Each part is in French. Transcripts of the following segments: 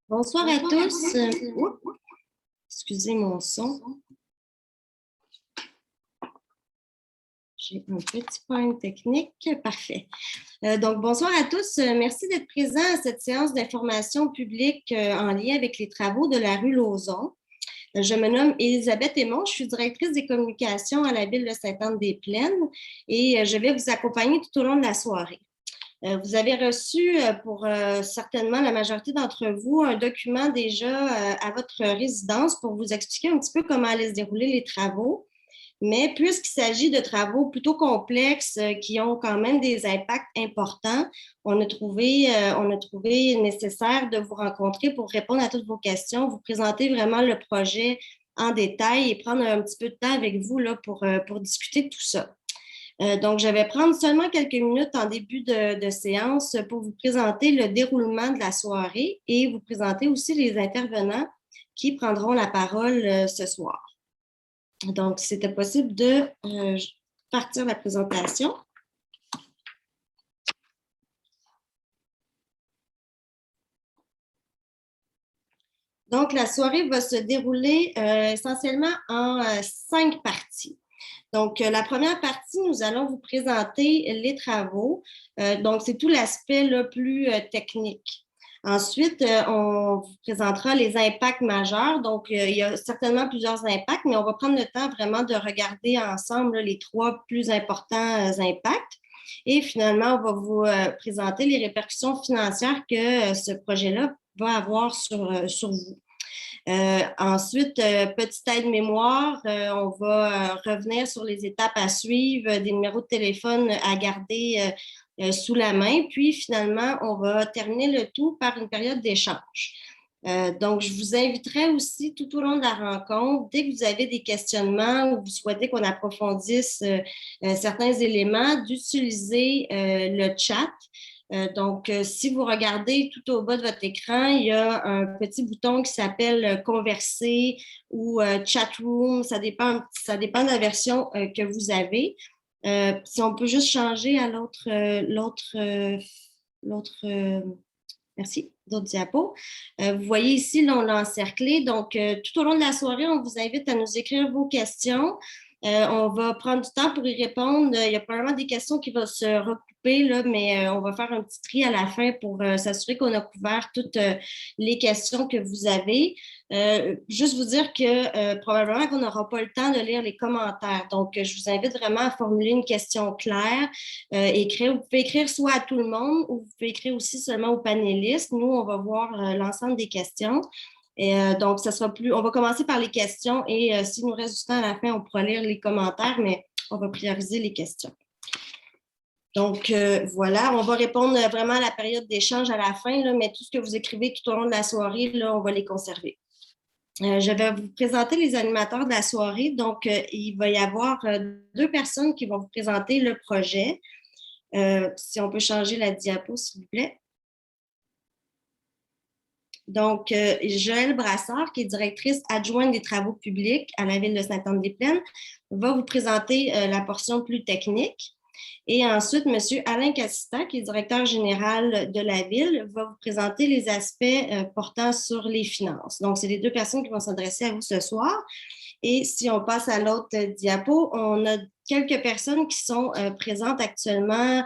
Bonsoir à tous. Excusez mon son. J'ai un petit problème technique. Parfait. Donc, bonsoir à tous. Merci d'être présents à cette séance d'information publique en lien avec les travaux de la rue Lauzon. Je me nomme Élisabeth Aymon, je suis directrice des communications à la ville de Sainte-Anne-des-Plaines et je vais vous accompagner tout au long de la soirée. Vous avez reçu pour certainement la majorité d'entre vous un document déjà à votre résidence pour vous expliquer un petit peu comment allaient se dérouler les travaux. Mais puisqu'il s'agit de travaux plutôt complexes qui ont quand même des impacts importants, on a trouvé nécessaire de vous rencontrer pour répondre à toutes vos questions, vous présenter vraiment le projet en détail et prendre un petit peu de temps avec vous là, pour discuter de tout ça. Donc, je vais prendre seulement quelques minutes en début de séance pour vous présenter le déroulement de la soirée et vous présenter aussi les intervenants qui prendront la parole ce soir. Donc, si c'était possible de partir la présentation. Donc, la soirée va se dérouler essentiellement en 5 parties. Donc, la première partie, nous allons vous présenter les travaux. Donc, c'est tout l'aspect plus technique. Ensuite, on vous présentera les impacts majeurs. Donc, il y a certainement plusieurs impacts, mais on va prendre le temps vraiment de regarder ensemble les 3 plus importants impacts. Et finalement, on va vous présenter les répercussions financières que ce projet-là va avoir sur vous. Ensuite, petite aide-mémoire, on va revenir sur les étapes à suivre, des numéros de téléphone à garder sous la main. Puis finalement, on va terminer le tout par une période d'échange. Donc, je vous inviterai aussi tout au long de la rencontre, dès que vous avez des questionnements ou vous souhaitez qu'on approfondisse certains éléments, d'utiliser le chat. Donc, si vous regardez tout au bas de votre écran, il y a un petit bouton qui s'appelle Converser ou Chat Room. Ça dépend de la version que vous avez. Si on peut juste changer à merci, d'autres diapos. Vous voyez ici, là, on l'a encerclé. Donc, tout au long de la soirée, on vous invite à nous écrire vos questions. On va prendre du temps pour y répondre. Il y a probablement des questions qui vont se recouper, là, mais on va faire un petit tri à la fin pour s'assurer qu'on a couvert toutes les questions que vous avez. Juste vous dire que probablement qu'on n'aura pas le temps de lire les commentaires. Donc, je vous invite vraiment à formuler une question claire. Vous pouvez écrire soit à tout le monde ou vous pouvez écrire aussi seulement aux panélistes. Nous, on va voir l'ensemble des questions. Et, donc, on va commencer par les questions et s'il nous reste du temps à la fin, on pourra lire les commentaires, mais on va prioriser les questions. Donc, voilà, on va répondre vraiment à la période d'échange à la fin, là, mais tout ce que vous écrivez tout au long de la soirée, là, on va les conserver. Je vais vous présenter les animateurs de la soirée. Donc, il va y avoir 2 personnes qui vont vous présenter le projet. Si on peut changer la diapo, s'il vous plaît. Donc, Joëlle Brassard, qui est directrice adjointe des travaux publics à la ville de Sainte-Anne-des-Plaines, va vous présenter la portion plus technique. Et ensuite, M. Alain Cassita, qui est directeur général de la ville, va vous présenter les aspects portant sur les finances. Donc, c'est les 2 personnes qui vont s'adresser à vous ce soir. Et si on passe à l'autre diapo, on a quelques personnes qui sont présentes actuellement.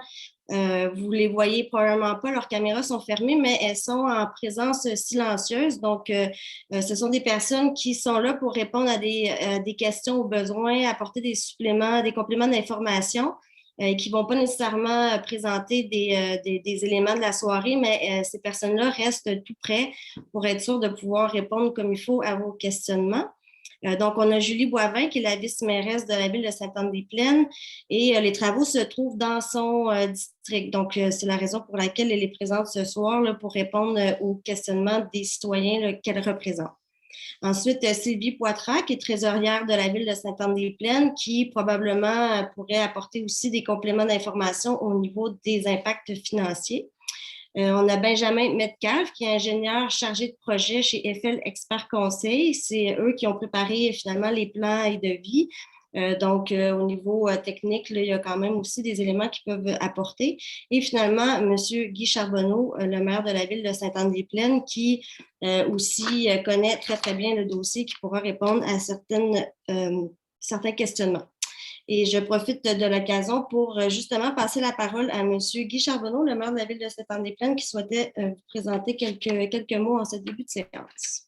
Vous les voyez probablement pas, leurs caméras sont fermées, mais elles sont en présence silencieuse. Donc, ce sont des personnes qui sont là pour répondre à des questions aux besoins, apporter des suppléments, des compléments d'information. Qui ne vont pas nécessairement présenter des éléments de la soirée, mais ces personnes-là restent tout près pour être sûres de pouvoir répondre comme il faut à vos questionnements. Donc, on a Julie Boivin, qui est la vice-mairesse de la ville de Sainte-Anne-des-Plaines, et les travaux se trouvent dans son district. Donc, c'est la raison pour laquelle elle est présente ce soir là, pour répondre aux questionnements des citoyens qu'elle représente. Ensuite, Sylvie Poitras, qui est trésorière de la ville de Sainte-Anne-des-Plaines, qui probablement pourrait apporter aussi des compléments d'information au niveau des impacts financiers. On a Benjamin Metcalfe, qui est ingénieur chargé de projet chez Eiffel Expert Conseil. C'est eux qui ont préparé finalement les plans et devis. Donc, au niveau technique, là, il y a quand même aussi des éléments qui peuvent apporter. Et finalement, M. Guy Charbonneau, le maire de la ville de Sainte-Anne-des-Plaines, qui aussi connaît très, très bien le dossier, qui pourra répondre à certains questionnements. Et je profite de l'occasion pour justement passer la parole à M. Guy Charbonneau, le maire de la ville de Sainte-Anne-des-Plaines, qui souhaitait vous présenter quelques mots en ce début de séance.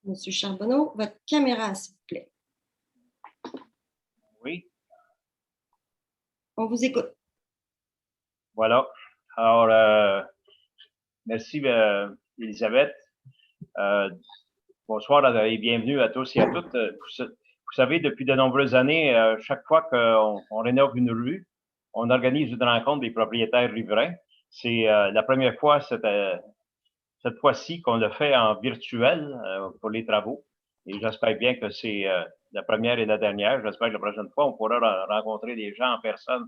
Monsieur Charbonneau, votre caméra, s'il vous plaît. Oui. On vous écoute. Voilà. Alors, merci, Elisabeth. Bonsoir et bienvenue à tous et à toutes. Vous savez, depuis de nombreuses années, chaque fois qu'on rénove une rue, on organise une rencontre des propriétaires riverains. C'est la première fois cette fois-ci qu'on le fait en virtuel pour les travaux. Et j'espère bien que c'est la première et la dernière. J'espère que la prochaine fois, on pourra rencontrer les gens en personne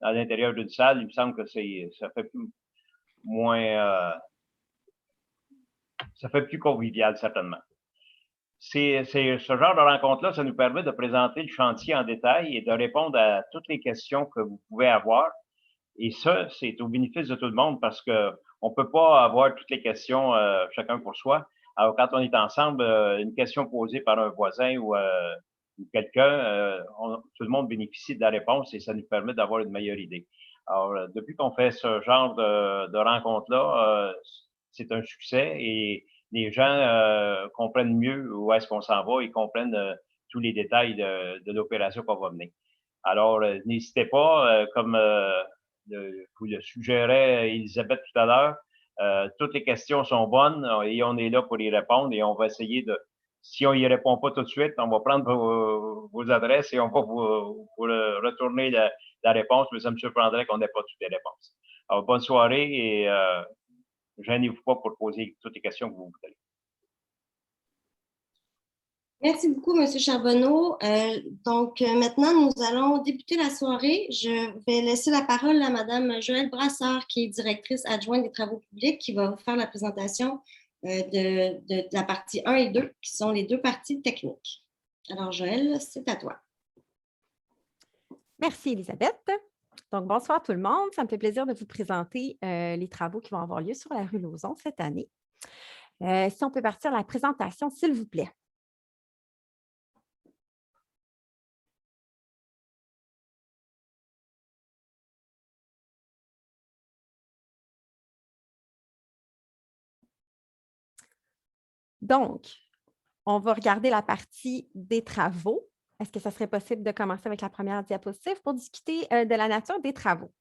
à l'intérieur d'une salle. Il me semble que ça fait ça fait plus convivial, certainement. Ce genre de rencontre-là, ça nous permet de présenter le chantier en détail et de répondre à toutes les questions que vous pouvez avoir. Et ça, c'est au bénéfice de tout le monde parce que on peut pas avoir toutes les questions chacun pour soi. Alors, quand on est ensemble, une question posée par un voisin ou quelqu'un, tout le monde bénéficie de la réponse et ça nous permet d'avoir une meilleure idée. Alors, depuis qu'on fait ce genre de rencontre-là, c'est un succès et les gens comprennent mieux où est-ce qu'on s'en va et comprennent tous les détails de l'opération qu'on va mener. Alors, n'hésitez pas, comme vous le suggérait Elisabeth tout à l'heure, toutes les questions sont bonnes et on est là pour y répondre et on va essayer si on y répond pas tout de suite, on va prendre vos adresses et on va vous retourner la réponse, mais ça me surprendrait qu'on n'ait pas toutes les réponses. Alors, bonne soirée et gênez-vous pas pour poser toutes les questions que vous voulez. Merci beaucoup, M. Charbonneau. Donc, maintenant, nous allons débuter la soirée. Je vais laisser la parole à Mme Joëlle Brassard, qui est directrice adjointe des travaux publics, qui va vous faire la présentation de la partie 1 et 2, qui sont les deux parties techniques. Alors, Joëlle, c'est à toi. Merci, Elisabeth. Donc, bonsoir tout le monde. Ça me fait plaisir de vous présenter les travaux qui vont avoir lieu sur la rue Lauzon cette année. Si on peut partir à la présentation, s'il vous plaît. Donc, on va regarder la partie des travaux. Est-ce que ça serait possible de commencer avec la première diapositive pour discuter de la nature des travaux?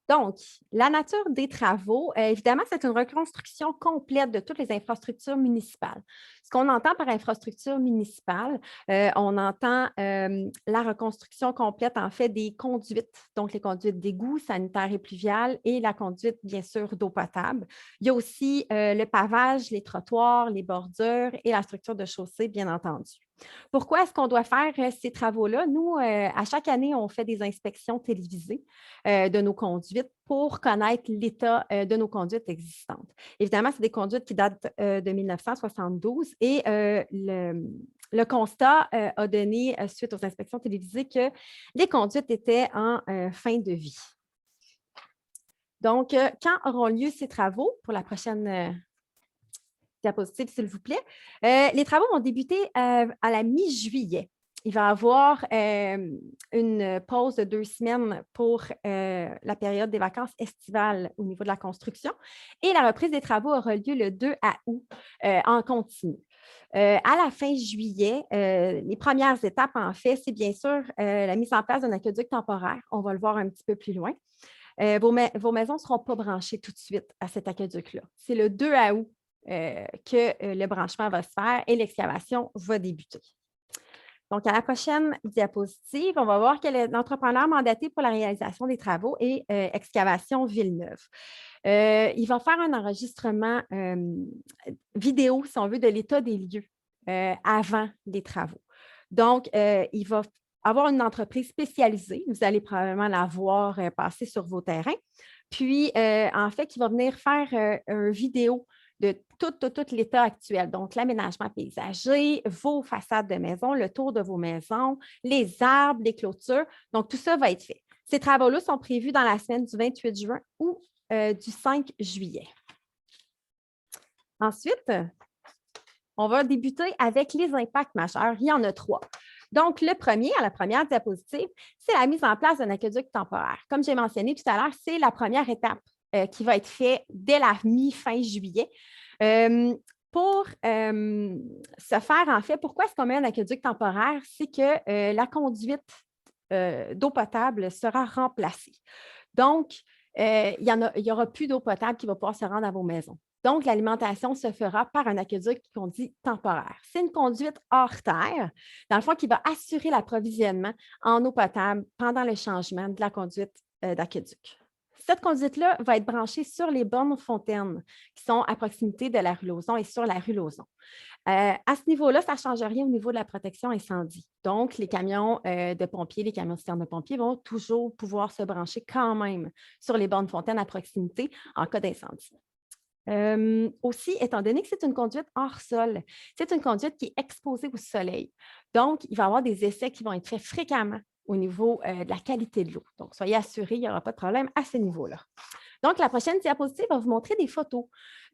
Donc, la nature des travaux, évidemment, c'est une reconstruction complète de toutes les infrastructures municipales. Ce qu'on entend par infrastructure municipale, on entend la reconstruction complète, en fait, des conduites, donc les conduites d'égouts, sanitaires et pluviales, et la conduite, bien sûr, d'eau potable. Il y a aussi le pavage, les trottoirs, les bordures et la structure de chaussée, bien entendu. Pourquoi est-ce qu'on doit faire ces travaux-là? Nous, à chaque année, on fait des inspections télévisées de nos conduites pour connaître l'état de nos conduites existantes. Évidemment, c'est des conduites qui datent de 1972 et le constat a donné, suite aux inspections télévisées, que les conduites étaient en fin de vie. Donc, quand auront lieu ces travaux? Pour la prochaine diapositive, s'il vous plaît. Les travaux vont débuter à la mi-juillet. Il va y avoir une pause de 2 semaines pour la période des vacances estivales au niveau de la construction et la reprise des travaux aura lieu le 2 août en continu. À la fin juillet, les premières étapes, en fait, c'est bien sûr la mise en place d'un aqueduc temporaire. On va le voir un petit peu plus loin. Vos maisons ne seront pas branchées tout de suite à cet aqueduc-là. C'est le 2 août que le branchement va se faire et l'excavation va débuter. Donc, à la prochaine diapositive, on va voir quel est l'entrepreneur mandaté pour la réalisation des travaux et Excavation Villeneuve. Il va faire un enregistrement vidéo, si on veut, de l'état des lieux avant les travaux. Donc, il va avoir une entreprise spécialisée. Vous allez probablement la voir passer sur vos terrains. Puis, en fait, qui va venir faire une vidéo de tout l'état actuel. Donc, l'aménagement paysager, vos façades de maison, le tour de vos maisons, les arbres, les clôtures. Donc, tout ça va être fait. Ces travaux-là sont prévus dans la semaine du 28 juin ou du 5 juillet. Ensuite, on va débuter avec les impacts majeurs. Il y en a 3. Donc, le premier, à la première diapositive, c'est la mise en place d'un aqueduc temporaire. Comme j'ai mentionné tout à l'heure, c'est la première étape qui va être faite dès la mi-fin juillet. Pour ce faire, en fait, pourquoi est-ce qu'on met un aqueduc temporaire? C'est que la conduite d'eau potable sera remplacée. Donc, il n'y aura plus d'eau potable qui va pouvoir se rendre à vos maisons. Donc, l'alimentation se fera par un aqueduc qu'on dit temporaire. C'est une conduite hors terre, dans le fond, qui va assurer l'approvisionnement en eau potable pendant le changement de la conduite d'aqueduc. Cette conduite-là va être branchée sur les bornes fontaines qui sont à proximité de la rue Lauzon et sur la rue Lauzon. À ce niveau-là, ça ne change rien au niveau de la protection incendie. Donc, les camions de pompiers, les camions citernes de pompiers vont toujours pouvoir se brancher quand même sur les bornes fontaines à proximité en cas d'incendie. Aussi, étant donné que c'est une conduite hors sol, c'est une conduite qui est exposée au soleil. Donc, il va y avoir des essais qui vont être faits fréquemment au niveau de la qualité de l'eau. Donc, soyez assurés, il n'y aura pas de problème à ce niveau-là. Donc, la prochaine diapositive va vous montrer des photos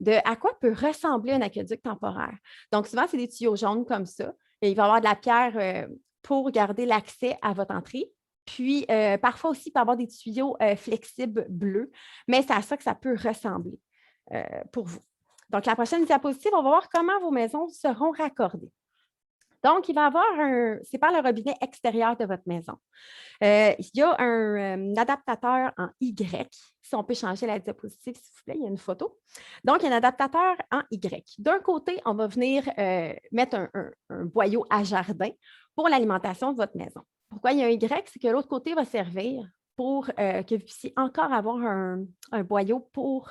de à quoi peut ressembler un aqueduc temporaire. Donc, souvent, c'est des tuyaux jaunes comme ça. Et il va y avoir de la pierre pour garder l'accès à votre entrée. Puis, parfois aussi, il peut y avoir des tuyaux flexibles bleus, mais c'est à ça que ça peut ressembler pour vous. Donc, la prochaine diapositive, on va voir comment vos maisons seront raccordées. Donc, il va y avoir c'est par le robinet extérieur de votre maison. Il y a un adaptateur en Y. Si on peut changer la diapositive, s'il vous plaît, il y a une photo. Donc, il y a un adaptateur en Y. D'un côté, on va venir mettre un boyau à jardin pour l'alimentation de votre maison. Pourquoi il y a un Y? C'est que l'autre côté va servir pour que vous puissiez encore avoir un boyau pour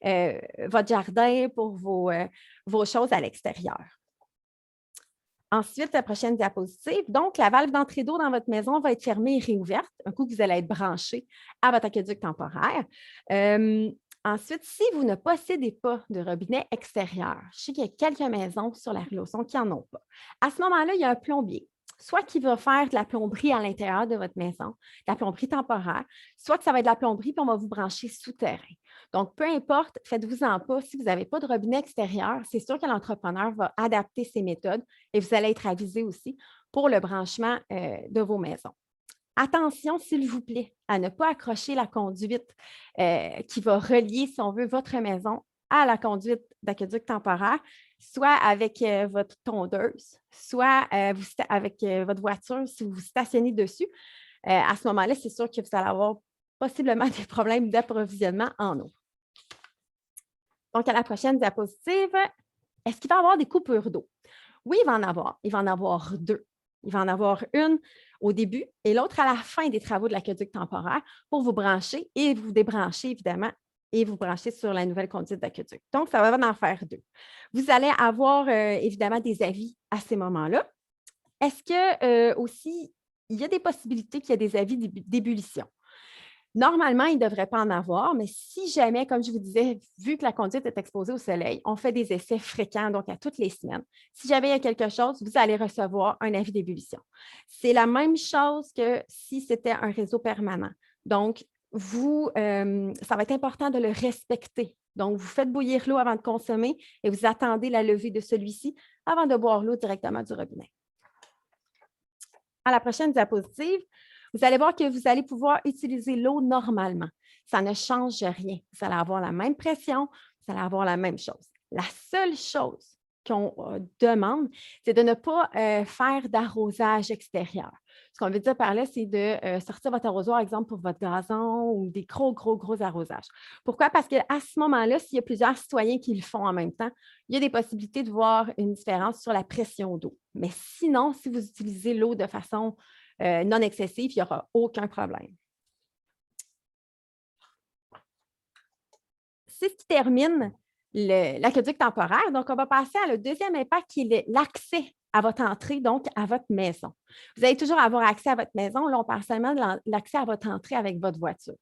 votre jardin, pour vos choses à l'extérieur. Ensuite, la prochaine diapositive. Donc, la valve d'entrée d'eau dans votre maison va être fermée et réouverte un coup que vous allez être branché à votre aqueduc temporaire. Ensuite, si vous ne possédez pas de robinet extérieur, je sais qu'il y a quelques maisons sur la rue Lauzon qui n'en ont pas. À ce moment-là, il y a un plombier, soit qui va faire de la plomberie à l'intérieur de votre maison, de la plomberie temporaire, soit que ça va être de la plomberie puis on va vous brancher souterrain. Donc, peu importe, faites-vous-en pas. Si vous n'avez pas de robinet extérieur, c'est sûr que l'entrepreneur va adapter ses méthodes et vous allez être avisé aussi pour le branchement de vos maisons. Attention, s'il vous plaît, à ne pas accrocher la conduite qui va relier, si on veut, votre maison à la conduite d'aqueduc temporaire, soit avec votre tondeuse, soit avec votre voiture si vous vous stationnez dessus. À ce moment-là, c'est sûr que vous allez avoir possiblement des problèmes d'approvisionnement en eau. Donc, à la prochaine diapositive, est-ce qu'il va y avoir des coupures d'eau? Oui, il va en avoir. Il va en avoir 2. Il va en avoir une au début et l'autre à la fin des travaux de l'aqueduc temporaire pour vous brancher et vous débrancher, évidemment, et vous brancher sur la nouvelle conduite d'aqueduc. Donc, ça va en faire 2. Vous allez avoir, évidemment, des avis à ces moments-là. Est-ce que aussi, il y a des possibilités qu'il y ait des avis d'ébullition? Normalement, il ne devrait pas en avoir, mais si jamais, comme je vous disais, vu que la conduite est exposée au soleil, on fait des essais fréquents, donc à toutes les semaines. Si jamais il y a quelque chose, vous allez recevoir un avis d'ébullition. C'est la même chose que si c'était un réseau permanent. Donc, ça va être important de le respecter. Donc, vous faites bouillir l'eau avant de consommer et vous attendez la levée de celui-ci avant de boire l'eau directement du robinet. À la prochaine diapositive, vous allez voir que vous allez pouvoir utiliser l'eau normalement. Ça ne change rien. Vous allez avoir la même pression, vous allez avoir la même chose. La seule chose qu'on demande, c'est de ne pas faire d'arrosage extérieur. Ce qu'on veut dire par là, c'est de sortir votre arrosoir, exemple, pour votre gazon ou des gros arrosages. Pourquoi? Parce qu'à ce moment-là, s'il y a plusieurs citoyens qui le font en même temps, il y a des possibilités de voir une différence sur la pression d'eau. Mais sinon, si vous utilisez l'eau de façon non excessive, il n'y aura aucun problème. C'est ce qui termine l'aqueduc temporaire. Donc, on va passer à le deuxième impact qui est l'accès à votre entrée, donc à votre maison. Vous allez toujours avoir accès à votre maison. Là, on parle seulement de l'accès à votre entrée avec votre voiture.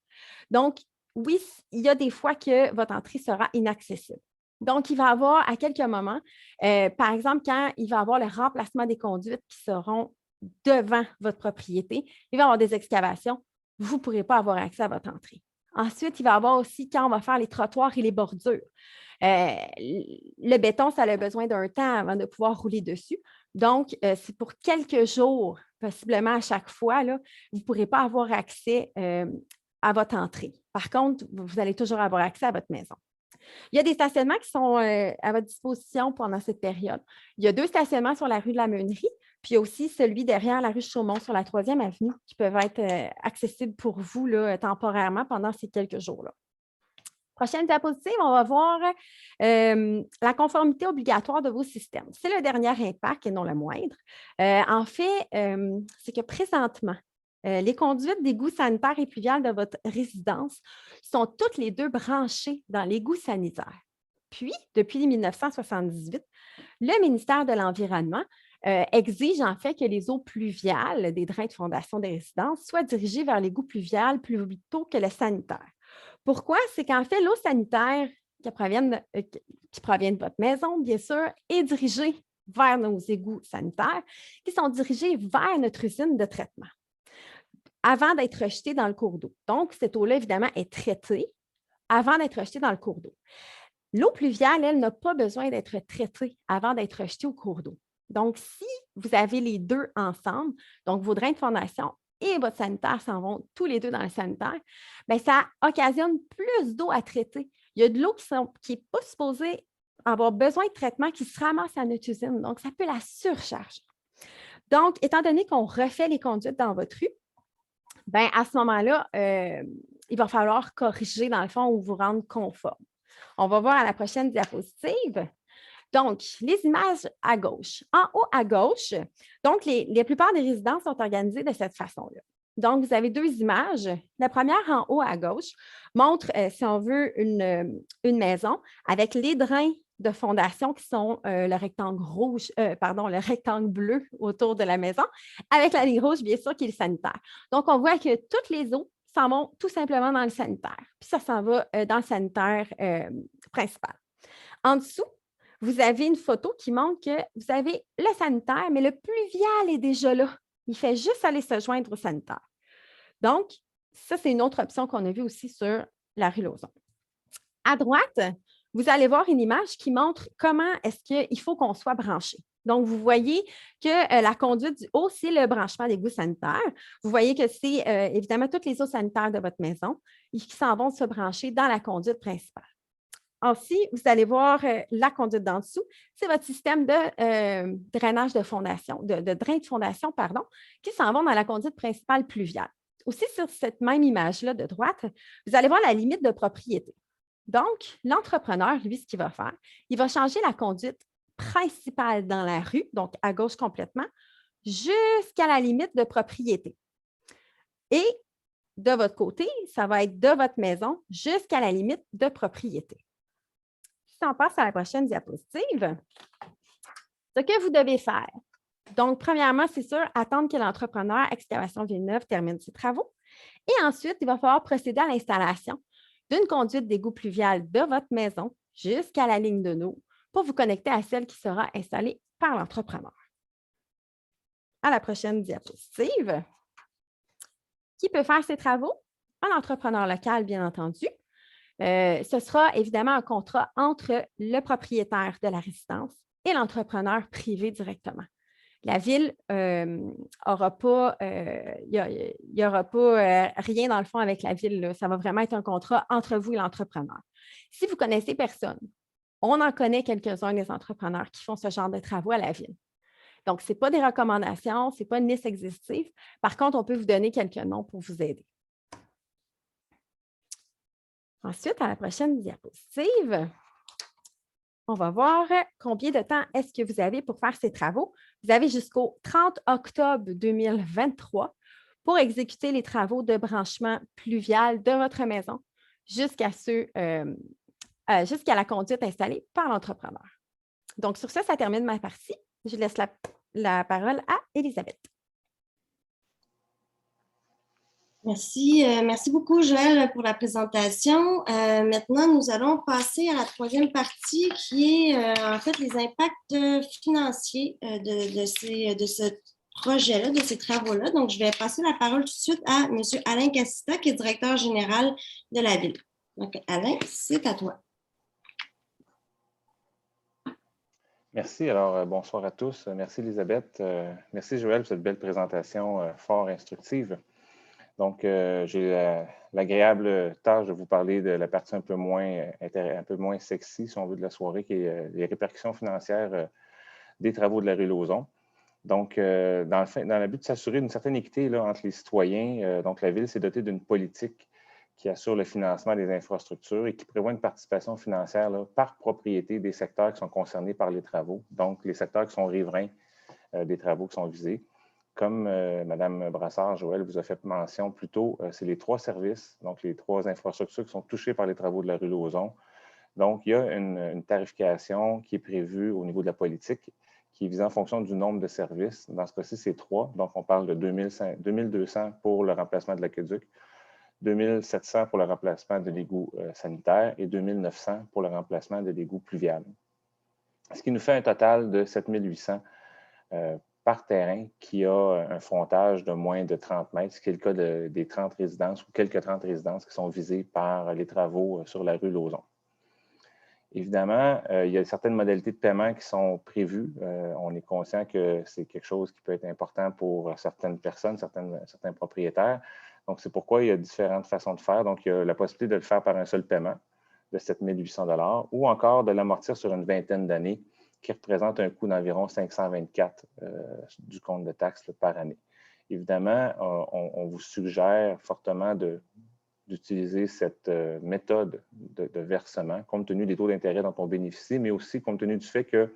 Donc, oui, il y a des fois que votre entrée sera inaccessible. Donc, il va y avoir à quelques moments, par exemple, quand il va y avoir le remplacement des conduites qui seront devant votre propriété, il va y avoir des excavations, vous ne pourrez pas avoir accès à votre entrée. Ensuite, il va y avoir aussi quand on va faire les trottoirs et les bordures. Le béton, ça a besoin d'un temps avant de pouvoir rouler dessus. Donc, c'est pour quelques jours, possiblement à chaque fois, là, vous ne pourrez pas avoir accès à votre entrée. Par contre, vous allez toujours avoir accès à votre maison. Il y a des stationnements qui sont à votre disposition pendant cette période. Il y a 2 stationnements sur la rue de la Meunerie, puis il y a aussi celui derrière la rue Chaumont sur la 3e avenue qui peuvent être accessibles pour vous là, temporairement pendant ces quelques jours-là. Prochaine diapositive, on va voir la conformité obligatoire de vos systèmes. C'est le dernier impact et non le moindre. En fait, c'est que présentement, les conduites d'égout sanitaire et pluvial de votre résidence sont toutes les 2 branchées dans l'égout sanitaire. Puis, depuis 1978, le ministère de l'Environnement exige en fait que les eaux pluviales des drains de fondation des résidences soient dirigées vers l'égout pluvial plus tôt que le sanitaire. Pourquoi? C'est qu'en fait, l'eau sanitaire qui provient de votre maison, bien sûr, est dirigée vers nos égouts sanitaires qui sont dirigés vers notre usine de traitement avant d'être rejetée dans le cours d'eau. Donc, cette eau-là, évidemment, est traitée avant d'être rejetée dans le cours d'eau. L'eau pluviale, elle, n'a pas besoin d'être traitée avant d'être rejetée au cours d'eau. Donc, si vous avez les 2 ensemble, donc vos drains de fondation et votre sanitaire s'en vont tous les 2 dans le sanitaire, bien, ça occasionne plus d'eau à traiter. Il y a de l'eau qui n'est pas supposée avoir besoin de traitement qui se ramasse à notre usine. Donc, ça peut la surcharger. Donc, étant donné qu'on refait les conduites dans votre rue, bien, à ce moment-là, il va falloir corriger, dans le fond, ou vous rendre conforme. On va voir à la prochaine diapositive. Donc, les images à gauche. En haut à gauche, donc, la plupart des résidences sont organisées de cette façon-là. Donc, vous avez 2 images. La première, en haut à gauche, montre, si on veut, une maison avec les drains de fondation qui sont le rectangle bleu autour de la maison, avec la ligne rouge, bien sûr, qui est le sanitaire. Donc, on voit que toutes les eaux s'en vont tout simplement dans le sanitaire. Puis ça s'en va dans le sanitaire principal. En dessous, vous avez une photo qui montre que vous avez le sanitaire, mais le pluvial est déjà là. Il fait juste aller se joindre au sanitaire. Donc, ça, c'est une autre option qu'on a vue aussi sur la rue Lauson. À droite, vous allez voir une image qui montre comment est-ce qu'il faut qu'on soit branché. Donc, vous voyez que la conduite du haut, c'est le branchement d'égout sanitaire. Vous voyez que c'est évidemment toutes les eaux sanitaires de votre maison qui s'en vont se brancher dans la conduite principale. Ensuite, vous allez voir la conduite d'en dessous, c'est votre système de drainage de fondation, de drain de fondation, pardon, qui s'en vont dans la conduite principale pluviale. Aussi, sur cette même image-là de droite, vous allez voir la limite de propriété. Donc, l'entrepreneur, lui, ce qu'il va faire, il va changer la conduite principale dans la rue, donc à gauche complètement, jusqu'à la limite de propriété. Et de votre côté, ça va être de votre maison jusqu'à la limite de propriété. Si on passe à la prochaine diapositive, ce que vous devez faire. Donc, premièrement, c'est sûr, attendre que l'entrepreneur Excavation Villeneuve termine ses travaux. Et ensuite, il va falloir procéder à l'installation d'une conduite d'égout pluvial de votre maison jusqu'à la ligne de l'eau pour vous connecter à celle qui sera installée par l'entrepreneur. À la prochaine diapositive. Qui peut faire ces travaux? Un entrepreneur local, bien entendu. Ce sera évidemment un contrat entre le propriétaire de la résidence et l'entrepreneur privé directement. La ville n'aura pas, il n'y aura pas rien dans le fond avec la ville. Là. Ça va vraiment être un contrat entre vous et l'entrepreneur. Si vous ne connaissez personne, on en connaît quelques-uns des entrepreneurs qui font ce genre de travaux à la ville. Donc, ce n'est pas des recommandations, ce n'est pas une liste exhaustive. Par contre, on peut vous donner quelques noms pour vous aider. Ensuite, à la prochaine diapositive, on va voir combien de temps est-ce que vous avez pour faire ces travaux. Vous avez jusqu'au 30 octobre 2023 pour exécuter les travaux de branchement pluvial de votre maison jusqu'à ceux jusqu'à la conduite installée par l'entrepreneur. Donc, sur ça, ça termine ma partie. Je laisse la parole à Élisabeth. Merci, merci beaucoup, Joël, pour la présentation. Maintenant, nous allons passer à la troisième partie qui est en fait les impacts financiers de ce projet-là, de ces travaux-là. Donc, je vais passer la parole tout de suite à M. Alain Cassita, qui est directeur général de la Ville. Donc, Alain, c'est à toi. Merci. Alors, bonsoir à tous. Merci, Elisabeth. Merci, Joël, pour cette belle présentation fort instructive. Donc, j'ai l'agréable tâche de vous parler de la partie un peu moins sexy, si on veut, de la soirée, qui est les répercussions financières des travaux de la rue Lauzon. Donc, dans le but de s'assurer d'une certaine équité là, entre les citoyens, donc la Ville s'est dotée d'une politique qui assure le financement des infrastructures et qui prévoit une participation financière là, par propriété des secteurs qui sont concernés par les travaux, donc les secteurs qui sont riverains des travaux qui sont visés. Comme Mme Brassard, Joël vous a fait mention plus tôt, c'est les 3 services, donc les 3 infrastructures qui sont touchées par les travaux de la rue Lauzon. Donc, il y a une tarification qui est prévue au niveau de la politique qui est visée en fonction du nombre de services. Dans ce cas-ci, c'est 3. Donc, on parle de 2200 pour le remplacement de l'aqueduc, 2700 pour le remplacement de l'égout sanitaire et 2900 pour le remplacement de l'égout pluvial. Ce qui nous fait un total de 7800 par terrain qui a un frontage de moins de 30 mètres, ce qui est le cas des 30 résidences ou quelques 30 résidences qui sont visées par les travaux sur la rue Lauzon. Évidemment, il y a certaines modalités de paiement qui sont prévues. On est conscient que c'est quelque chose qui peut être important pour certaines personnes, certains propriétaires. Donc, c'est pourquoi il y a différentes façons de faire. Donc, il y a la possibilité de le faire par un seul paiement de 7 800 $ ou encore de l'amortir sur une vingtaine d'années, qui représente un coût d'environ 524 du compte de taxes par année. Évidemment, on vous suggère fortement d'utiliser cette méthode de versement, compte tenu des taux d'intérêt dont on bénéficie, mais aussi compte tenu du fait qu'il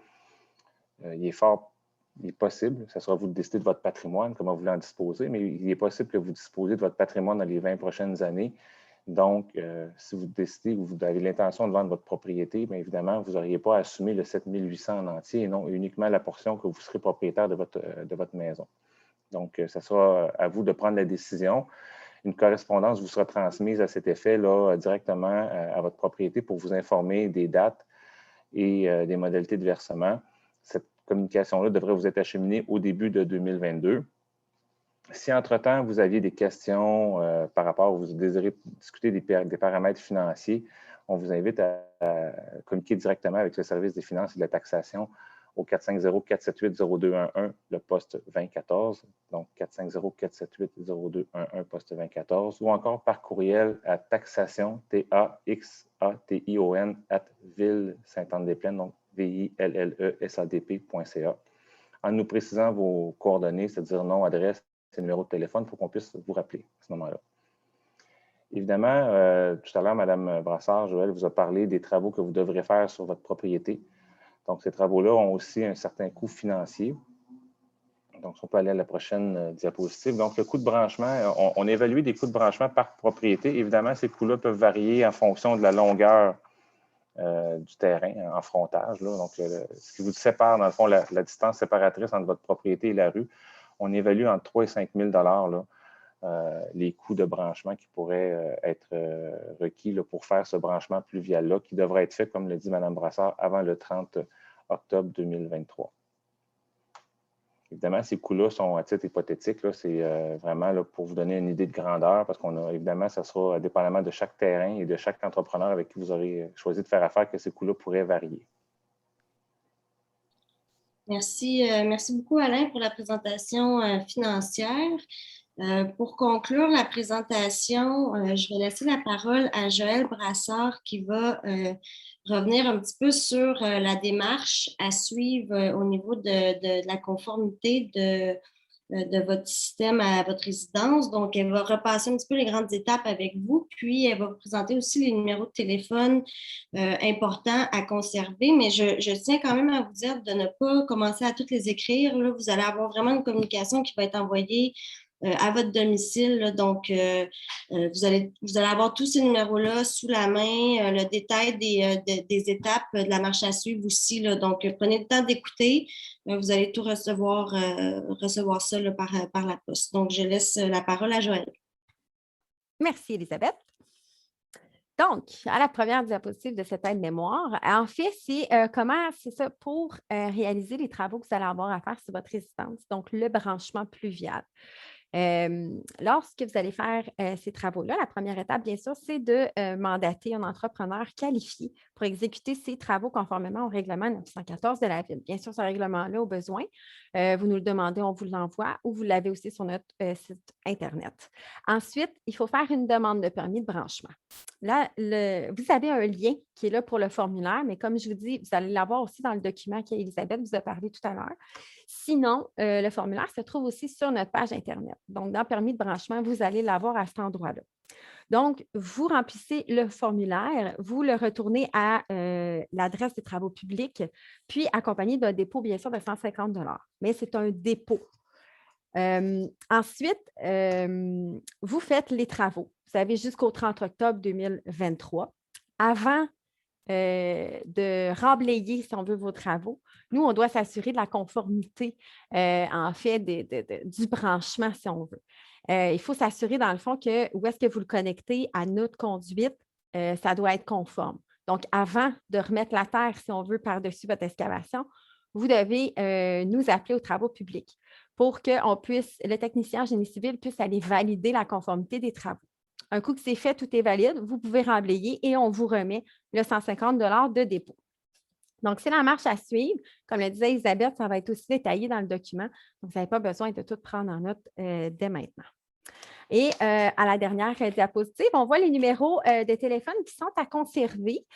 est possible, ça sera à vous de décider de votre patrimoine, comment vous voulez en disposer, mais il est possible que vous disposiez de votre patrimoine dans les 20 prochaines années. Donc, si vous décidez ou vous avez l'intention de vendre votre propriété, bien évidemment, vous n'auriez pas à assumer le 7 800 en entier et non uniquement la portion que vous serez propriétaire de votre maison. Donc, ça sera à vous de prendre la décision. Une correspondance vous sera transmise à cet effet là, directement à votre propriété pour vous informer des dates et des modalités de versement. Cette communication-là devrait vous être acheminée au début de 2022. Si entre-temps, vous aviez des questions par rapport, vous désirez discuter des paramètres financiers, on vous invite à communiquer directement avec le service des finances et de la taxation au 450-478-0211, le poste 2014, donc 450-478-0211, poste 2014, ou encore par courriel à taxation, taxation, ville-sainte-anne-des-plaines, donc ville-sadp.ca, en nous précisant vos coordonnées, c'est-à-dire nom, adresse et numéro de téléphone pour qu'on puisse vous rappeler à ce moment-là. Évidemment, tout à l'heure, Mme Brassard, Joël vous a parlé des travaux que vous devrez faire sur votre propriété. Donc, ces travaux-là ont aussi un certain coût financier. Donc, on peut aller à la prochaine diapositive. Donc, le coût de branchement, on évalue des coûts de branchement par propriété. Évidemment, ces coûts-là peuvent varier en fonction de la longueur du terrain en frontage. Là. Donc, ce qui vous sépare, dans le fond, la distance séparatrice entre votre propriété et la rue, on évalue entre 3 et 5 000 $ les coûts de branchement qui pourraient être requis là, pour faire ce branchement pluvial-là, qui devrait être fait, comme le dit Mme Brassard, avant le 30 octobre 2023. Évidemment, ces coûts-là sont à titre hypothétique. C'est vraiment là, pour vous donner une idée de grandeur, parce qu'on a, évidemment, ça sera dépendamment de chaque terrain et de chaque entrepreneur avec qui vous aurez choisi de faire affaire que ces coûts-là pourraient varier. Merci, merci beaucoup, Alain, pour la présentation financière. Pour conclure la présentation, je vais laisser la parole à Joël Brassard qui va revenir un petit peu sur la démarche à suivre au niveau de la conformité de votre système à votre résidence. Donc, elle va repasser un petit peu les grandes étapes avec vous, puis elle va vous présenter aussi les numéros de téléphone importants à conserver. Mais je tiens quand même à vous dire de ne pas commencer à toutes les écrire. Là, vous allez avoir vraiment une communication qui va être envoyée à votre domicile. Là. Donc, vous allez avoir tous ces numéros-là sous la main, le détail des étapes de la marche à suivre aussi. Là. Donc, prenez le temps d'écouter. Vous allez tout recevoir ça là, par la poste. Donc, je laisse la parole à Joël. Merci, Elisabeth. Donc, à la première diapositive de cette aide-mémoire, en fait, c'est c'est ça, pour réaliser les travaux que vous allez avoir à faire sur votre résidence, donc le branchement pluvial. Lorsque vous allez faire ces travaux-là, la première étape, bien sûr, c'est de mandater un entrepreneur qualifié pour exécuter ces travaux conformément au règlement 914 de la Ville. Bien sûr, ce règlement-là, au besoin, vous nous le demandez, on vous l'envoie ou vous l'avez aussi sur notre site Internet. Ensuite, il faut faire une demande de permis de branchement. Là, vous avez un lien qui est là pour le formulaire, mais comme je vous dis, vous allez l'avoir aussi dans le document qu'Elisabeth vous a parlé tout à l'heure. Sinon, le formulaire se trouve aussi sur notre page Internet. Donc, dans Permis de branchement, vous allez l'avoir à cet endroit-là. Donc, vous remplissez le formulaire, vous le retournez à l'adresse des travaux publics, puis accompagné d'un dépôt, bien sûr, de 150 $. Mais c'est un dépôt. Ensuite, vous faites les travaux. Vous avez jusqu'au 30 octobre 2023. Avant de remblayer, si on veut, vos travaux, nous, on doit s'assurer de la conformité, en fait, du branchement, si on veut. Il faut s'assurer, dans le fond, que où est-ce que vous le connectez à notre conduite, ça doit être conforme. Donc, avant de remettre la terre, si on veut, par-dessus votre excavation, vous devez nous appeler aux travaux publics pour que le technicien en génie civil puisse aller valider la conformité des travaux. Un coup que c'est fait, tout est valide, vous pouvez remblayer et on vous remet le 150 $ de dépôt. Donc, c'est la marche à suivre. Comme le disait Elisabeth, ça va être aussi détaillé dans le document. Donc, vous n'avez pas besoin de tout prendre en note dès maintenant. Et à la dernière diapositive, on voit les numéros de téléphone qui sont à conserver.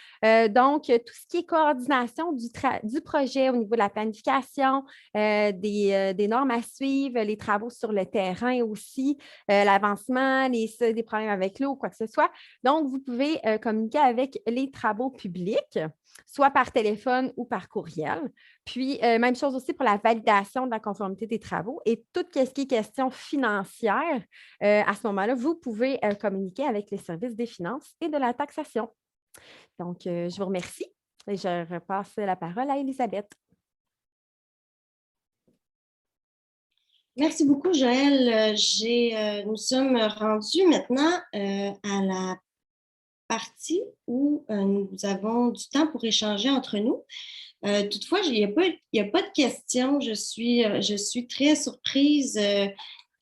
Donc, tout ce qui est coordination du projet au niveau de la planification, des normes à suivre, les travaux sur le terrain aussi, l'avancement, des problèmes avec l'eau, quoi que ce soit. Donc, vous pouvez communiquer avec les travaux publics, soit par téléphone ou par courriel. Puis, même chose aussi pour la validation de la conformité des travaux et tout ce qui est question financière. À ce moment-là, vous pouvez communiquer avec les services des finances et de la taxation. Donc, je vous remercie et je repasse la parole à Elisabeth. Merci beaucoup, Joël. Nous sommes rendus maintenant à la partie où nous avons du temps pour échanger entre nous. Toutefois, il n'y a pas de questions. Je suis très surprise.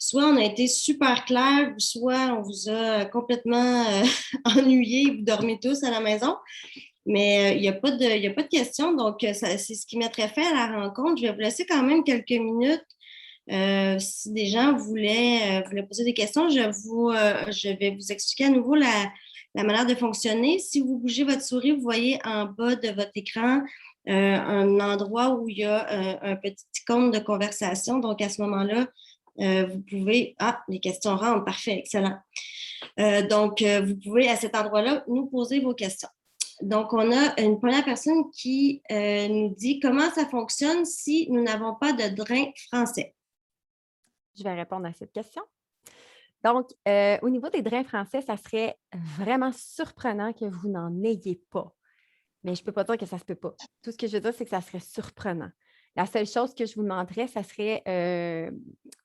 Soit on a été super clair, soit on vous a complètement ennuyé, vous dormez tous à la maison. Mais il n'y a pas de questions. Donc, c'est ce qui mettrait fin à la rencontre. Je vais vous laisser quand même quelques minutes. Si des gens voulaient poser des questions, je vais vous expliquer à nouveau la manière de fonctionner. Si vous bougez votre souris, vous voyez en bas de votre écran un endroit où il y a un petit icône de conversation. Donc, à ce moment-là, vous pouvez... Ah, les questions rentrent. Parfait, excellent. Donc, vous pouvez, à cet endroit-là, nous poser vos questions. Donc, on a une première personne qui nous dit comment ça fonctionne si nous n'avons pas de drain français. Je vais répondre à cette question. Donc, au niveau des drains français, ça serait vraiment surprenant que vous n'en ayez pas. Mais je ne peux pas dire que ça ne se peut pas. Tout ce que je veux dire, c'est que ça serait surprenant. La seule chose que je vous demanderais, ça serait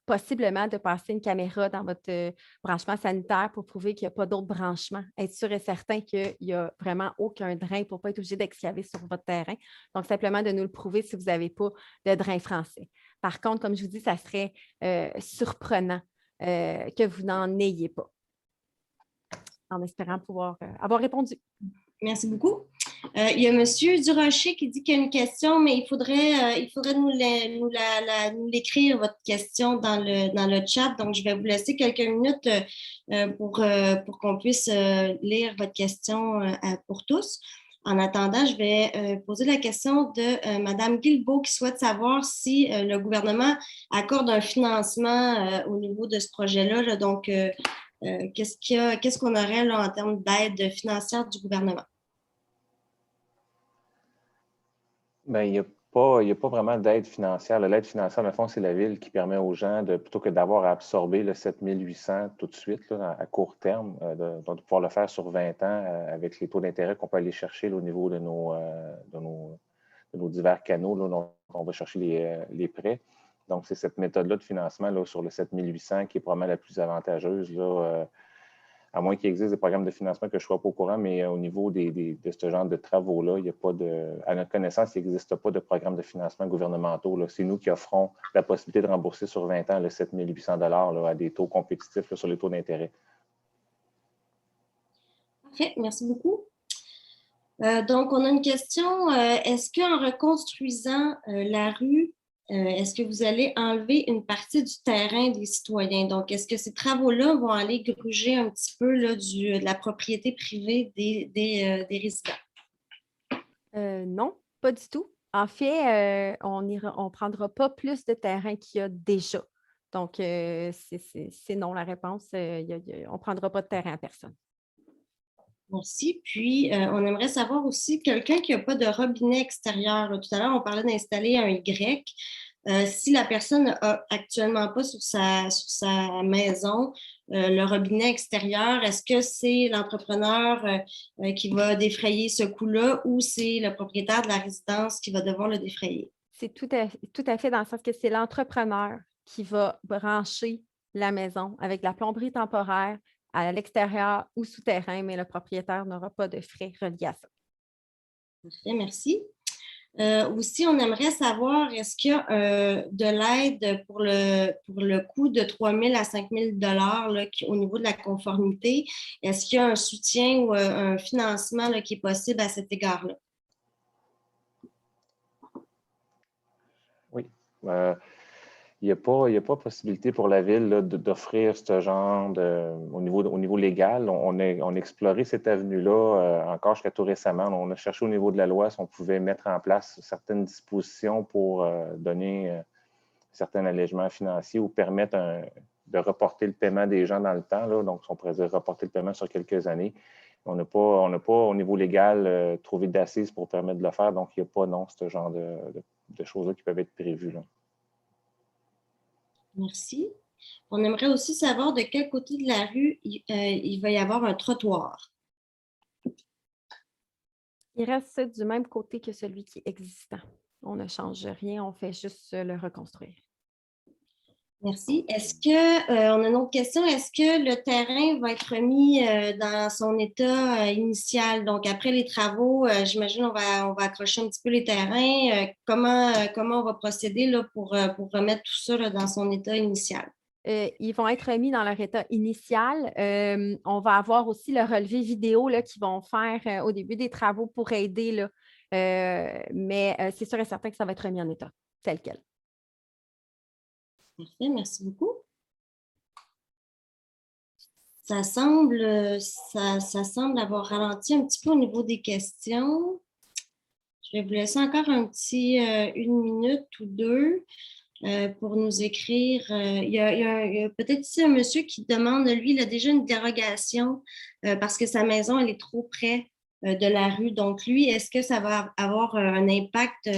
possiblement de passer une caméra dans votre branchement sanitaire pour prouver qu'il n'y a pas d'autres branchements. Être sûr et certain qu'il n'y a vraiment aucun drain pour ne pas être obligé d'excaver sur votre terrain. Donc, simplement de nous le prouver si vous n'avez pas de drain français. Par contre, comme je vous dis, ça serait surprenant que vous n'en ayez pas. En espérant pouvoir avoir répondu. Merci beaucoup. Il y a M. Durocher qui dit qu'il y a une question, mais il faudrait nous l'écrire, votre question, dans le chat. Donc, je vais vous laisser quelques minutes pour qu'on puisse lire votre question pour tous. En attendant, je vais poser la question de Mme Guilbeault qui souhaite savoir si le gouvernement accorde un financement au niveau de ce projet-là. Là. Donc, qu'est-ce qu'on aurait là, en termes d'aide financière du gouvernement? Bien, il n'y a a pas vraiment d'aide financière. L'aide financière, dans le fond, c'est la ville qui permet aux gens, plutôt que d'avoir à absorber le 7 800 tout de suite, là, à court terme, de pouvoir le faire sur 20 ans avec les taux d'intérêt qu'on peut aller chercher là, au niveau de nos divers canaux là, dont on va chercher les prêts. Donc, c'est cette méthode-là de financement là, sur le 7 800 qui est probablement la plus avantageuse, là, à moins qu'il existe des programmes de financement que je ne sois pas au courant, mais au niveau de ce genre de travaux-là, il n'y a pas à notre connaissance, il n'existe pas de programme de financement gouvernementaux. C'est nous qui offrons la possibilité de rembourser sur 20 ans le 7 800 là, à des taux compétitifs là, sur les taux d'intérêt. Parfait, merci beaucoup. Donc, on a une question. Est-ce qu'en reconstruisant la rue, est-ce que vous allez enlever une partie du terrain des citoyens? Donc, est-ce que ces travaux-là vont aller gruger un petit peu là, de la propriété privée des résidents? Non, pas du tout. En fait, on ne prendra pas plus de terrain qu'il y a déjà. Donc, c'est non la réponse. On ne prendra pas de terrain à personne. Merci. Puis, on aimerait savoir aussi, quelqu'un qui n'a pas de robinet extérieur, là, tout à l'heure, on parlait d'installer un Y. Si la personne n'a actuellement pas sur sa maison le robinet extérieur, est-ce que c'est l'entrepreneur qui va défrayer ce coût-là ou c'est le propriétaire de la résidence qui va devoir le défrayer? C'est tout à fait dans le sens que c'est l'entrepreneur qui va brancher la maison avec la plomberie temporaire à l'extérieur ou souterrain, mais le propriétaire n'aura pas de frais reliés à ça. Parfait, merci. Aussi, on aimerait savoir, est-ce qu'il y a de l'aide pour le coût de 3 000 à 5 000 $ au niveau de la conformité? Est-ce qu'il y a un soutien ou un financement là, qui est possible à cet égard-là? Oui. Il n'y a pas possibilité pour la ville là, d'offrir ce genre au niveau légal. On a exploré cette avenue-là encore jusqu'à tout récemment. On a cherché au niveau de la loi si on pouvait mettre en place certaines dispositions pour donner certains allègements financiers ou permettre de reporter le paiement des gens dans le temps. Là. Donc, on pourrait dire reporter le paiement sur quelques années. On n'a pas, au niveau légal, trouvé d'assises pour permettre de le faire. Donc, il n'y a pas, non, ce genre de choses-là qui peuvent être prévues. Là. Merci. On aimerait aussi savoir de quel côté de la rue il va y avoir un trottoir. Il reste du même côté que celui qui est existant. On ne change rien, on fait juste le reconstruire. Merci. Est-ce que, on a une autre question, est-ce que le terrain va être mis dans son état initial? Donc, après les travaux, j'imagine on va accrocher un petit peu les terrains. Comment on va procéder là, pour remettre tout ça là, dans son état initial? Ils vont être mis dans leur état initial. On va avoir aussi le relevé vidéo là, qu'ils vont faire au début des travaux pour aider. Là. Mais c'est sûr et certain que ça va être remis en état, tel quel. Parfait, merci beaucoup. Ça semble avoir ralenti un petit peu au niveau des questions. Je vais vous laisser encore une minute ou deux pour nous écrire. Il y a peut-être ici un monsieur qui demande, lui, il a déjà une dérogation parce que sa maison, elle est trop près de la rue. Donc, lui, est-ce que ça va avoir un impact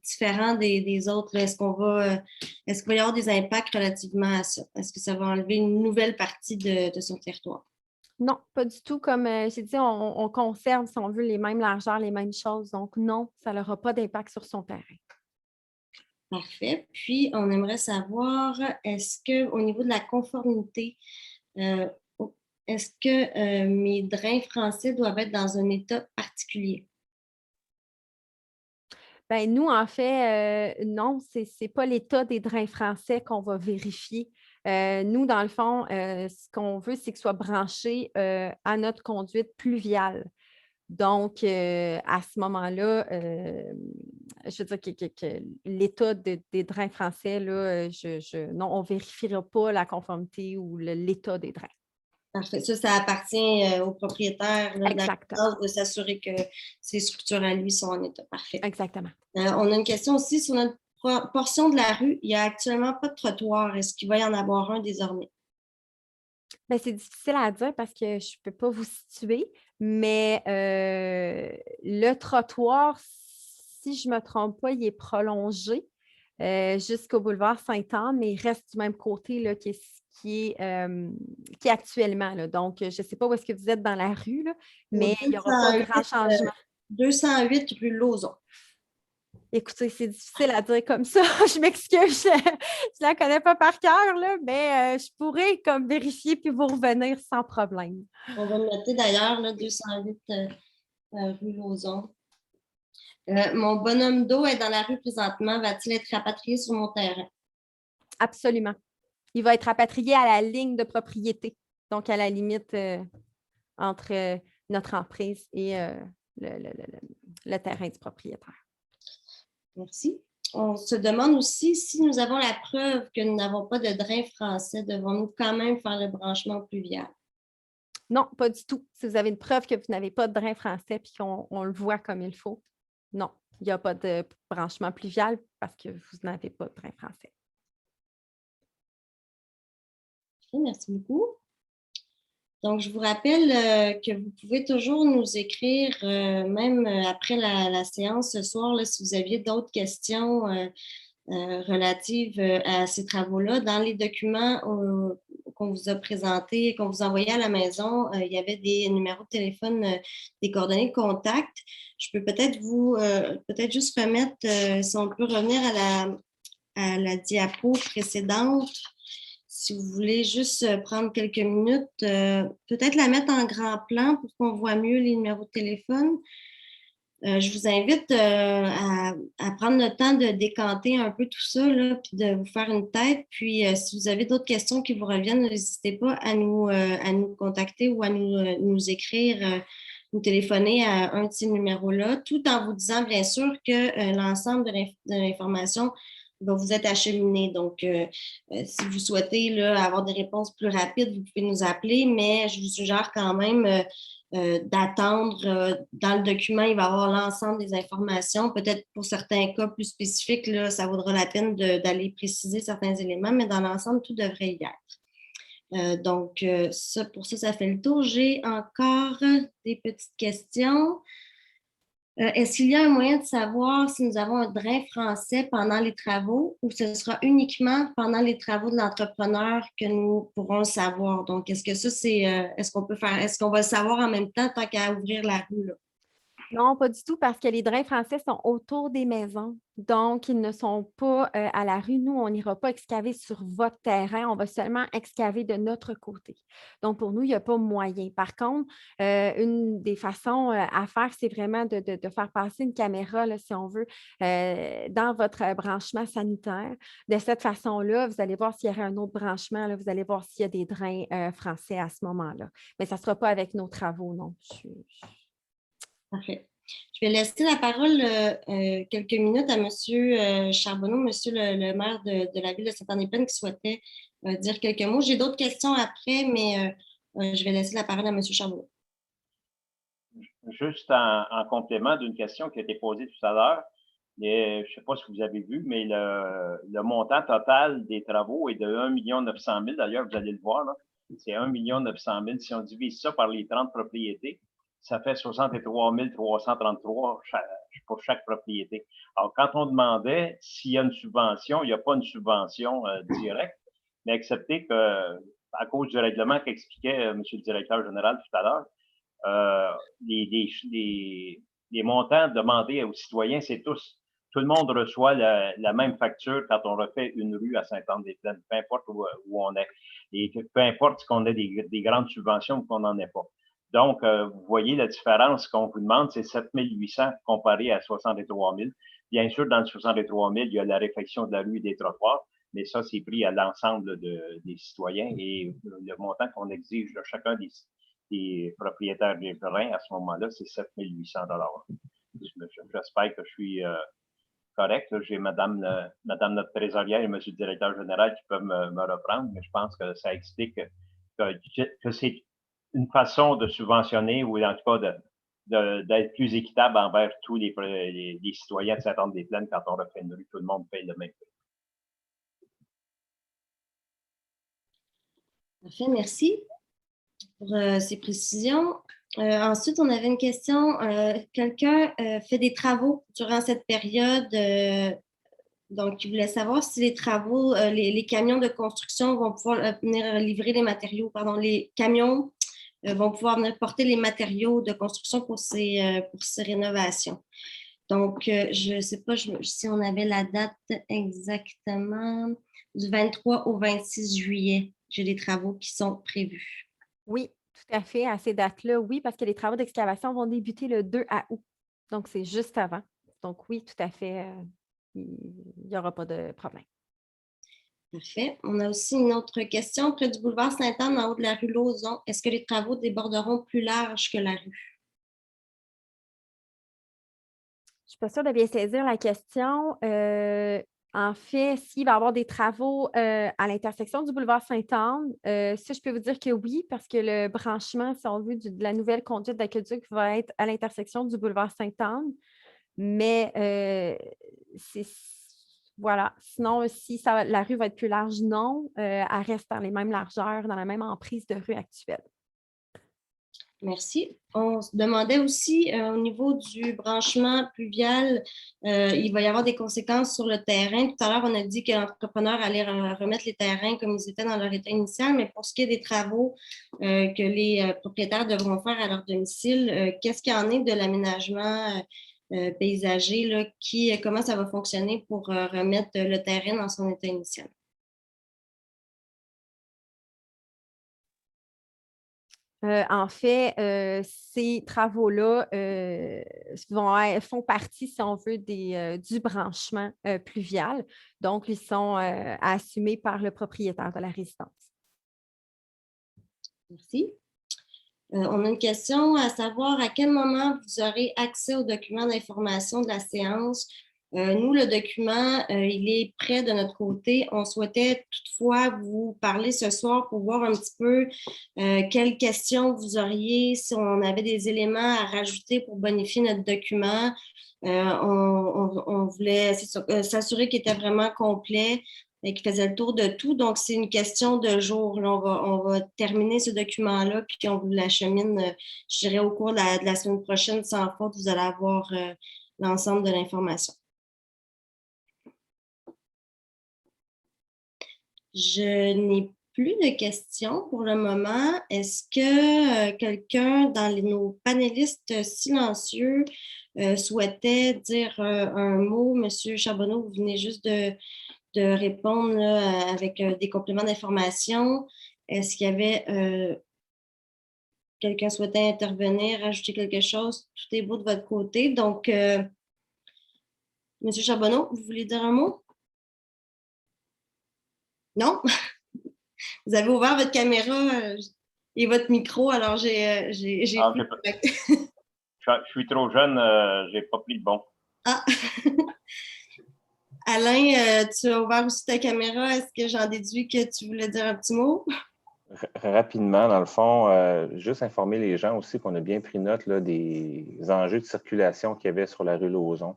différent des autres? Est-ce qu'il va y avoir des impacts relativement à ça? Est-ce que ça va enlever une nouvelle partie de son territoire? Non, pas du tout. Comme j'ai dit, on conserve, si on veut, les mêmes largeurs, les mêmes choses. Donc, non, ça n'aura pas d'impact sur son terrain. Parfait. Puis, on aimerait savoir, est-ce qu'au niveau de la conformité, est-ce que mes drains français doivent être dans un état particulier? Bien, nous, en fait, non, ce n'est pas l'état des drains français qu'on va vérifier. Nous, dans le fond, ce qu'on veut, c'est que ce soit branché à notre conduite pluviale. Donc, à ce moment-là, je veux dire que l'état des drains français, là, non, on ne vérifiera pas la conformité ou l'état des drains. Parfait. Ça appartient au propriétaire là, de s'assurer que ces structures à lui sont en état. Parfait. Exactement. On a une question aussi sur notre portion de la rue. Il n'y a actuellement pas de trottoir. Est-ce qu'il va y en avoir un désormais? Bien, c'est difficile à dire parce que je ne peux pas vous situer, mais le trottoir, si je ne me trompe pas, il est prolongé jusqu'au boulevard Sainte-Anne, mais il reste du même côté là, qui est actuellement. Là. Donc, je ne sais pas où est-ce que vous êtes dans la rue, là, mais il n'y aura pas de grand changement. 208 rue Lauson. Écoutez, c'est difficile à dire comme ça. Je m'excuse, je ne la connais pas par cœur, là, mais je pourrais comme vérifier puis vous revenir sans problème. On va noter d'ailleurs 208 rue Lauson. Mon bonhomme d'eau est dans la rue présentement. Va-t-il être rapatrié sur mon terrain? Absolument. Il va être rapatrié à la ligne de propriété, donc à la limite entre notre emprise et le terrain du propriétaire. Merci. On se demande aussi si nous avons la preuve que nous n'avons pas de drain français, devons-nous quand même faire le branchement pluvial? Non, pas du tout. Si vous avez une preuve que vous n'avez pas de drain français et qu'on le voit comme il faut, non, il n'y a pas de branchement pluvial parce que vous n'avez pas de drain français. Okay, merci beaucoup. Donc, je vous rappelle que vous pouvez toujours nous écrire, même après la séance ce soir, là, si vous aviez d'autres questions relatives à ces travaux-là. Dans les documents qu'on vous a présentés, qu'on vous a envoyés à la maison, il y avait des numéros de téléphone, des coordonnées de contact. Je peux peut-être peut-être juste remettre, si on peut revenir à la diapo précédente. Si vous voulez juste prendre quelques minutes, peut-être la mettre en grand plan pour qu'on voit mieux les numéros de téléphone. Je vous invite à prendre le temps de décanter un peu tout ça, là, puis de vous faire une tête. Puis, si vous avez d'autres questions qui vous reviennent, n'hésitez pas à nous contacter ou à nous écrire, nous téléphoner à un de ces numéros-là, tout en vous disant, bien sûr, que l'ensemble de l'information va vous être acheminé. Donc, si vous souhaitez là, avoir des réponses plus rapides, vous pouvez nous appeler, mais je vous suggère quand même d'attendre. Dans le document, il va y avoir l'ensemble des informations. Peut-être pour certains cas plus spécifiques, là, ça vaudra la peine d'aller préciser certains éléments, mais dans l'ensemble, tout devrait y être. Donc, pour ça fait le tour. J'ai encore des petites questions. Est-ce qu'il y a un moyen de savoir si nous avons un drain français pendant les travaux ou ce sera uniquement pendant les travaux de l'entrepreneur que nous pourrons le savoir? Donc, est-ce que ça, est-ce qu'on va le savoir en même temps tant qu'à ouvrir la rue, là? Non, pas du tout, parce que les drains français sont autour des maisons. Donc, ils ne sont pas à la rue. Nous, on n'ira pas excaver sur votre terrain. On va seulement excaver de notre côté. Donc, pour nous, il n'y a pas moyen. Par contre, une des façons à faire, c'est vraiment de faire passer une caméra, là, si on veut, dans votre branchement sanitaire. De cette façon-là, vous allez voir s'il y aurait un autre branchement. Là, vous allez voir s'il y a des drains français à ce moment-là. Mais ça ne sera pas avec nos travaux, non. Parfait. Je vais laisser la parole quelques minutes à M. Charbonneau, M. le maire de la ville de Saint-Anne-des-Plaines, qui souhaitait dire quelques mots. J'ai d'autres questions après, mais je vais laisser la parole à M. Charbonneau. Juste en complément d'une question qui a été posée tout à l'heure, je ne sais pas si vous avez vu, mais le montant total des travaux est de 1 900 000 $. D'ailleurs, vous allez le voir, là. C'est 1 900 000 $. Si on divise ça par les 30 propriétés, ça fait 63 333 pour chaque propriété. Alors, quand on demandait s'il y a une subvention, il n'y a pas une subvention directe, mais acceptez que, à cause du règlement qu'expliquait M. le directeur général tout à l'heure, les montants demandés aux citoyens, c'est tous. Tout le monde reçoit la même facture quand on refait une rue à Saint-Anne-des-Plaines, peu importe où on est. Et peu importe qu'on ait des grandes subventions ou qu'on n'en ait pas. Donc, vous voyez la différence qu'on vous demande, c'est 7 800 comparé à 63 000. Bien sûr, dans le 63 000, il y a la réfection de la rue et des trottoirs, mais ça, c'est pris à l'ensemble des citoyens et le montant qu'on exige de chacun des propriétaires des terrains à ce moment-là, c'est 7 800 $. J'espère que je suis correct. J'ai madame notre trésorière et monsieur le directeur général qui peuvent me reprendre, mais je pense que ça explique que c'est une façon de subventionner ou en tout cas d'être plus équitable envers tous les citoyens de Saint-Anne-des-Plaines quand on refait une rue, tout le monde paye le même prix. Parfait, merci pour ces précisions. Ensuite, on avait une question. Quelqu'un fait des travaux durant cette période. Donc, il voulait savoir si les travaux, les camions de construction vont pouvoir venir livrer les matériaux. Pardon, les camions vont pouvoir venir porter les matériaux de construction pour ces rénovations. Donc, je ne sais pas si on avait la date exactement, du 23 au 26 juillet. J'ai des travaux qui sont prévus. Oui, tout à fait. À ces dates-là, oui, parce que les travaux d'excavation vont débuter le 2 août. Donc, c'est juste avant. Donc, oui, tout à fait. Il n'y aura pas de problème. Parfait. On a aussi une autre question. Près du boulevard Sainte-Anne, en haut de la rue Lauzon, est-ce que les travaux déborderont plus large que la rue? Je ne suis pas sûre de bien saisir la question. En fait, s'il va y avoir des travaux à l'intersection du boulevard Sainte-Anne, ça, je peux vous dire que oui, parce que le branchement, si on veut, de la nouvelle conduite d'aqueduc va être à l'intersection du boulevard Sainte-Anne. Mais voilà. Sinon, si la rue va être plus large, non. Elle reste dans les mêmes largeurs, dans la même emprise de rue actuelle. Merci. On se demandait aussi au niveau du branchement pluvial, il va y avoir des conséquences sur le terrain. Tout à l'heure, on a dit que l'entrepreneur allait remettre les terrains comme ils étaient dans leur état initial, mais pour ce qui est des travaux que les propriétaires devront faire à leur domicile, qu'est-ce qu'il y en est de l'aménagement paysager, là, comment ça va fonctionner pour remettre le terrain dans son état initial? En fait, ces travaux-là font partie, si on veut, du branchement pluvial. Donc, ils sont assumés par le propriétaire de la résidence. Merci. On a une question à savoir à quel moment vous aurez accès aux documents d'information de la séance. Nous, le document, il est prêt de notre côté. On souhaitait toutefois vous parler ce soir pour voir un petit peu quelles questions vous auriez, si on avait des éléments à rajouter pour bonifier notre document. On voulait s'assurer qu'il était vraiment complet et qui faisait le tour de tout. Donc, c'est une question de jour. Là, on va terminer ce document-là, puis on vous l'achemine, je dirais, au cours de la semaine prochaine, sans faute, vous allez avoir l'ensemble de l'information. Je n'ai plus de questions pour le moment. Est-ce que quelqu'un dans nos panélistes silencieux souhaitait dire un mot? Monsieur Charbonneau, vous venez juste de répondre là, avec des compléments d'information. Est-ce qu'il y avait quelqu'un souhaitait intervenir, ajouter quelque chose? Tout est beau de votre côté. Donc, Monsieur Charbonneau, vous voulez dire un mot? Non? Vous avez ouvert votre caméra et votre micro, alors j'ai Je suis trop jeune, j'ai pas pris le bon. Ah! Alain, tu as ouvert aussi ta caméra. Est-ce que j'en déduis que tu voulais dire un petit mot? Rapidement, dans le fond, juste informer les gens aussi qu'on a bien pris note là, des enjeux de circulation qu'il y avait sur la rue Lauzon.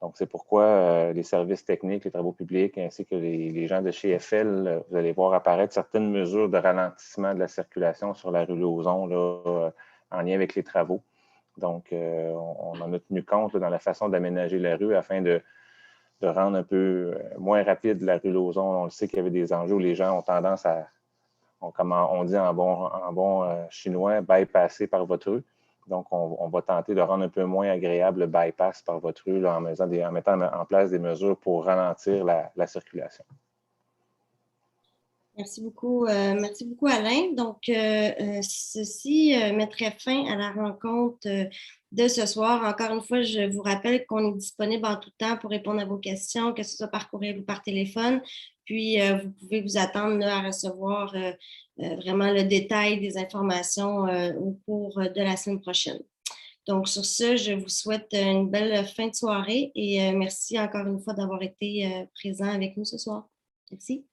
Donc, c'est pourquoi les services techniques, les travaux publics, ainsi que les gens de chez FL, vous allez voir apparaître certaines mesures de ralentissement de la circulation sur la rue Lauzon là, en lien avec les travaux. Donc, on en a tenu compte là, dans la façon d'aménager la rue afin de rendre un peu moins rapide la rue Lauzon. On le sait qu'il y avait des enjeux où les gens ont tendance à, comme on dit en bon chinois, bypasser par votre rue. Donc, on va tenter de rendre un peu moins agréable le bypass par votre rue là, en mettant en place des mesures pour ralentir la circulation. Merci beaucoup, Alain. Donc, ceci mettrait fin à la rencontre de ce soir. Encore une fois, je vous rappelle qu'on est disponible en tout temps pour répondre à vos questions, que ce soit par courriel ou par téléphone. Puis, vous pouvez vous attendre là, à recevoir vraiment le détail des informations au cours de la semaine prochaine. Donc, sur ce, je vous souhaite une belle fin de soirée et merci encore une fois d'avoir été présent avec nous ce soir. Merci.